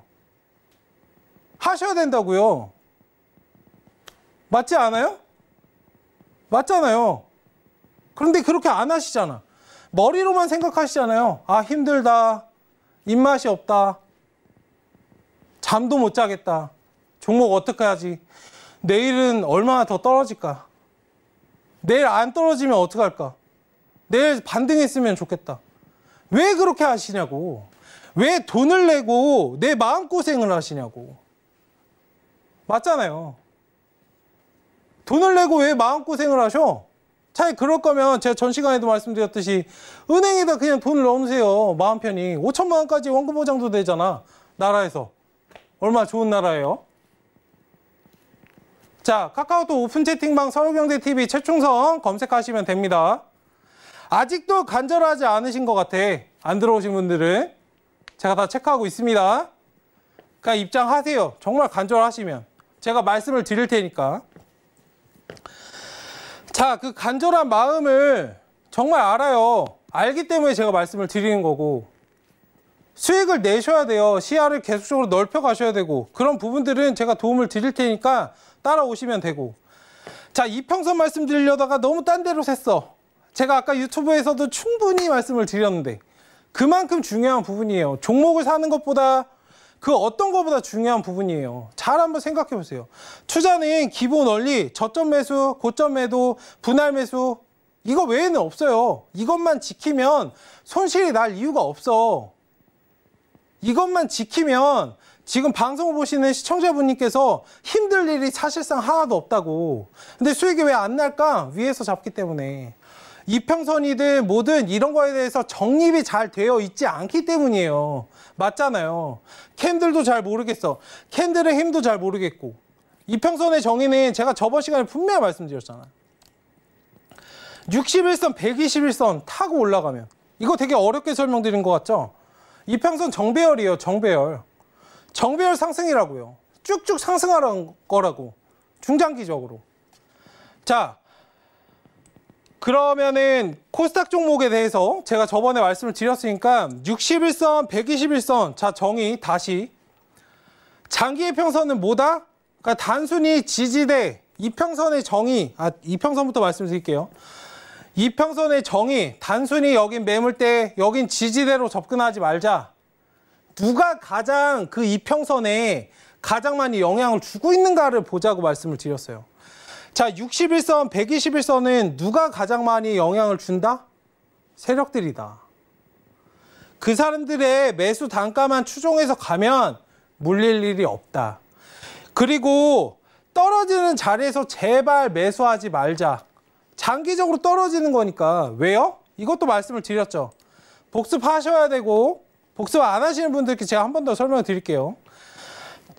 하셔야 된다고요. 맞지 않아요? 맞잖아요. 그런데 그렇게 안 하시잖아. 머리로만 생각하시잖아요. 아, 힘들다. 입맛이 없다. 잠도 못 자겠다. 종목 어떻게 하지? 내일은 얼마나 더 떨어질까? 내일 안 떨어지면 어떡할까? 내일 반등했으면 좋겠다. 왜 그렇게 하시냐고. 왜 돈을 내고 내 마음고생을 하시냐고. 맞잖아요. 돈을 내고 왜 마음고생을 하셔? 차라리 그럴 거면 제가 전 시간에도 말씀드렸듯이 은행에다 그냥 돈을 넣으세요. 마음 편히. 5천만 원까지 원금 보장도 되잖아. 나라에서. 얼마나 좋은 나라예요. 자, 카카오톡 오픈 채팅방 서울경제TV 최충성 검색하시면 됩니다. 아직도 간절하지 않으신 것 같아. 안 들어오신 분들은. 제가 다 체크하고 있습니다. 그러니까 입장하세요. 정말 간절하시면. 제가 말씀을 드릴 테니까. 자, 그 간절한 마음을 정말 알아요. 알기 때문에 제가 말씀을 드리는 거고. 수익을 내셔야 돼요. 시야를 계속적으로 넓혀 가셔야 되고. 그런 부분들은 제가 도움을 드릴 테니까 따라오시면 되고. 자, 이평선 말씀드리려다가 너무 딴 데로 샜어. 제가 아까 유튜브에서도 충분히 말씀을 드렸는데 그만큼 중요한 부분이에요. 종목을 사는 것보다 그 어떤 것보다 중요한 부분이에요. 잘 한번 생각해 보세요. 투자는 기본 원리, 저점 매수, 고점 매도, 분할 매수 이거 외에는 없어요. 이것만 지키면 손실이 날 이유가 없어. 이것만 지키면 지금 방송을 보시는 시청자분님께서 힘들 일이 사실상 하나도 없다고. 근데 수익이 왜 안 날까? 위에서 잡기 때문에. 이평선이든 뭐든 이런 거에 대해서 정립이 잘 되어 있지 않기 때문이에요. 맞잖아요. 캔들도 잘 모르겠어. 캔들의 힘도 잘 모르겠고. 이평선의 정의는 제가 저번 시간에 분명히 말씀드렸잖아요. 61선, 121선 타고 올라가면. 이거 되게 어렵게 설명드린 것 같죠? 이평선 정배열이에요. 정배열. 정배열 상승이라고요. 쭉쭉 상승하라는 거라고. 중장기적으로. 자, 그러면은 코스닥 종목에 대해서 제가 저번에 말씀을 드렸으니까 61선, 121선 자 정의 다시. 장기 이평선은 뭐다? 그러니까 단순히 지지대 이평선의 정의, 이평선부터 말씀드릴게요. 이평선의 정의, 단순히 여긴 매물대, 여긴 지지대로 접근하지 말자. 누가 가장 그 이평선에 가장 많이 영향을 주고 있는가를 보자고 말씀을 드렸어요. 자, 61선, 121선은 누가 가장 많이 영향을 준다? 세력들이다. 그 사람들의 매수 단가만 추종해서 가면 물릴 일이 없다. 그리고 떨어지는 자리에서 제발 매수하지 말자. 장기적으로 떨어지는 거니까. 왜요? 이것도 말씀을 드렸죠. 복습하셔야 되고 복습 안 하시는 분들께 제가 한 번 더 설명을 드릴게요.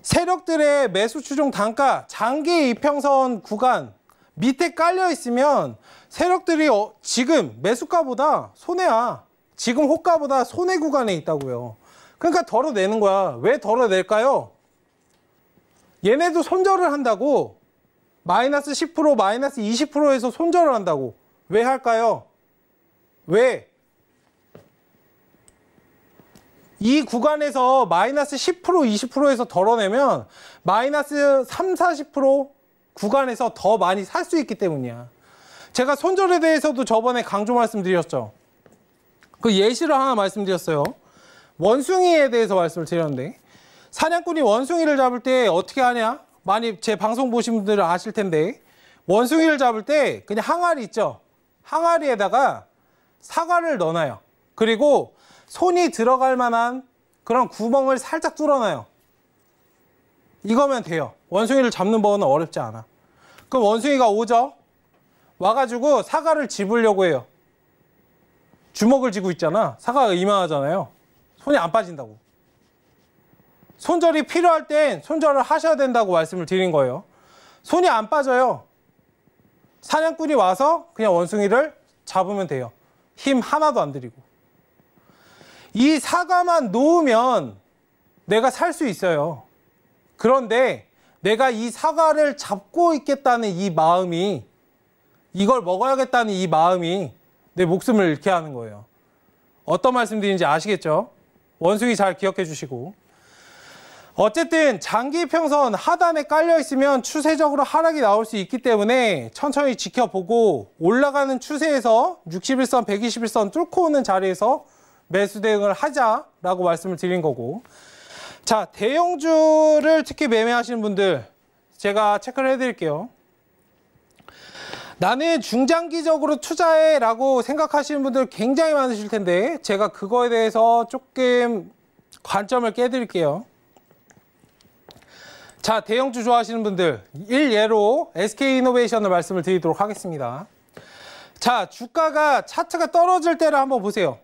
세력들의 매수 추종 단가 장기 이평선 구간 밑에 깔려 있으면 세력들이 지금 매수가보다 손해야. 지금 호가보다 손해 구간에 있다고요. 그러니까 덜어내는 거야. 왜 덜어낼까요? 얘네도 손절을 한다고. 마이너스 10%, 마이너스 20%에서 손절을 한다고. 왜 할까요? 왜? 이 구간에서 마이너스 10%, 20%에서 덜어내면 마이너스 3, 40% 구간에서 더 많이 살 수 있기 때문이야. 제가 손절에 대해서도 저번에 강조 말씀드렸죠. 그 예시를 하나 말씀드렸어요. 원숭이에 대해서 말씀을 드렸는데, 사냥꾼이 원숭이를 잡을 때 어떻게 하냐? 많이 제 방송 보신 분들은 아실 텐데, 원숭이를 잡을 때 그냥 항아리 있죠? 항아리에다가 사과를 넣어놔요. 그리고 손이 들어갈 만한 그런 구멍을 살짝 뚫어놔요. 이거면 돼요. 원숭이를 잡는 법은 어렵지 않아. 그럼 원숭이가 오죠? 와가지고 사과를 집으려고 해요. 주먹을 쥐고 있잖아. 사과가 이만하잖아요. 손이 안 빠진다고. 손절이 필요할 땐 손절을 하셔야 된다고 말씀을 드린 거예요. 손이 안 빠져요. 사냥꾼이 와서 그냥 원숭이를 잡으면 돼요. 힘 하나도 안 들이고. 이 사과만 놓으면 내가 살 수 있어요. 그런데 내가 이 사과를 잡고 있겠다는 이 마음이, 이걸 먹어야겠다는 이 마음이 내 목숨을 잃게 하는 거예요. 어떤 말씀 드리는지 아시겠죠? 원숭이 잘 기억해 주시고. 어쨌든 장기 평선 하단에 깔려 있으면 추세적으로 하락이 나올 수 있기 때문에 천천히 지켜보고 올라가는 추세에서 61선, 121선 뚫고 오는 자리에서 매수 대응을 하자라고 말씀을 드린 거고. 자, 대형주를 특히 매매하시는 분들 제가 체크를 해드릴게요. 나는 중장기적으로 투자해 라고 생각하시는 분들 굉장히 많으실 텐데 제가 그거에 대해서 조금 관점을 깨드릴게요. 자, 대형주 좋아하시는 분들 일예로 SK이노베이션을 말씀을 드리도록 하겠습니다. 자, 주가가 차트가 떨어질 때를 한번 보세요.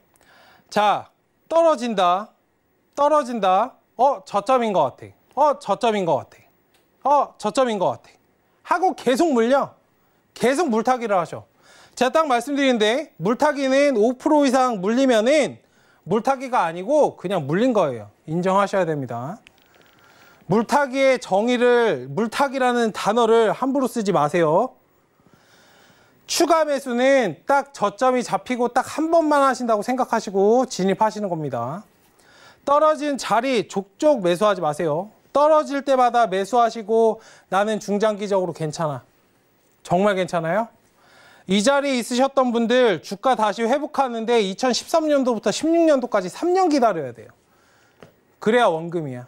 자, 떨어진다. 저점인 것 같아. 저점인 것 같아. 저점인 것 같아. 하고 계속 물려. 계속 물타기를 하셔. 제가 딱 말씀드리는데 물타기는 5% 이상 물리면은 물타기가 아니고 그냥 물린 거예요. 인정하셔야 됩니다. 물타기의 정의를, 물타기라는 단어를 함부로 쓰지 마세요. 추가 매수는 딱 저점이 잡히고 딱 한 번만 하신다고 생각하시고 진입하시는 겁니다. 떨어진 자리 족족 매수하지 마세요. 떨어질 때마다 매수하시고 나는 중장기적으로 괜찮아. 정말 괜찮아요? 이 자리에 있으셨던 분들 주가 다시 회복하는데 2013년도부터 16년도까지 3년 기다려야 돼요. 그래야 원금이야.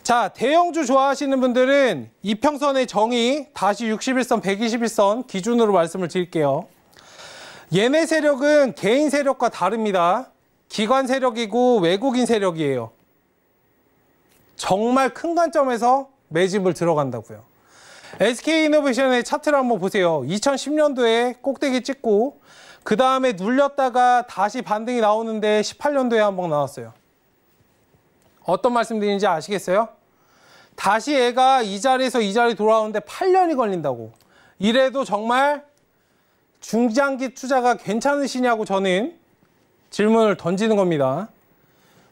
자, 대형주 좋아하시는 분들은 이평선의 정의 다시 61선, 121선 기준으로 말씀을 드릴게요. 얘네 세력은 개인 세력과 다릅니다. 기관 세력이고 외국인 세력이에요. 정말 큰 관점에서 매집을 들어간다고요. SK이노베이션의 차트를 한번 보세요. 2010년도에 꼭대기 찍고 그 다음에 눌렸다가 다시 반등이 나오는데 18년도에 한번 나왔어요. 어떤 말씀 드리는지 아시겠어요? 다시 얘가 이 자리에서 이 자리 돌아오는데 8년이 걸린다고. 이래도 정말 중장기 투자가 괜찮으시냐고 저는 질문을 던지는 겁니다.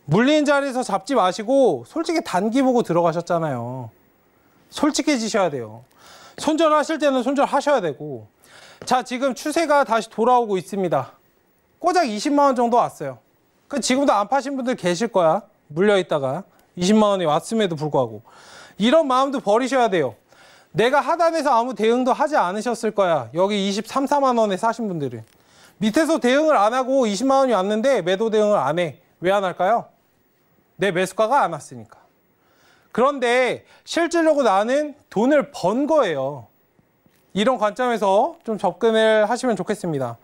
물린 자리에서 잡지 마시고 솔직히 단기 보고 들어가셨잖아요. 솔직해지셔야 돼요. 손절하실 때는 손절하셔야 되고. 자, 지금 추세가 다시 돌아오고 있습니다. 꼬작 20만 원 정도 왔어요. 지금도 안 파신 분들 계실 거야. 물려있다가 20만 원이 왔음에도 불구하고. 이런 마음도 버리셔야 돼요. 내가 하단에서 아무 대응도 하지 않으셨을 거야. 여기 23, 4만 원에 사신 분들은. 밑에서 대응을 안 하고 20만 원이 왔는데 매도 대응을 안 해. 왜 안 할까요? 내 매수가가 안 왔으니까. 그런데 실질적으로 나는 돈을 번 거예요. 이런 관점에서 좀 접근을 하시면 좋겠습니다.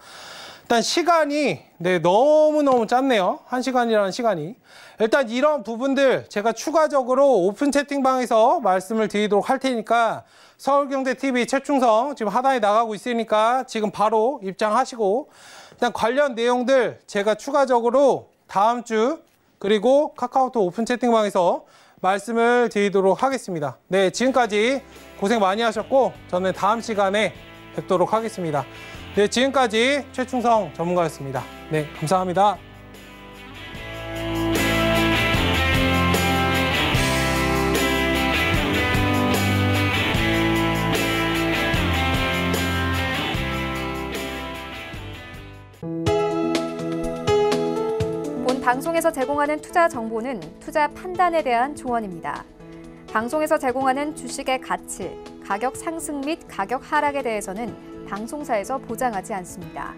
일단 시간이 너무너무 짧네요. 1시간이라는 시간이. 일단 이런 부분들 제가 추가적으로 오픈 채팅방에서 말씀을 드리도록 할 테니까 서울경제TV 최충성 지금 하단에 나가고 있으니까 지금 바로 입장하시고 일단 관련 내용들 제가 추가적으로 다음 주 그리고 카카오톡 오픈 채팅방에서 말씀을 드리도록 하겠습니다. 네, 지금까지 고생 많이 하셨고 저는 다음 시간에 뵙도록 하겠습니다. 네, 지금까지 최충성 전문가였습니다. 네, 감사합니다. 본 방송에서 제공하는 투자 정보는 투자 판단에 대한 조언입니다. 방송에서 제공하는 주식의 가치, 가격 상승 및 가격 하락에 대해서는 방송사에서 보장하지 않습니다.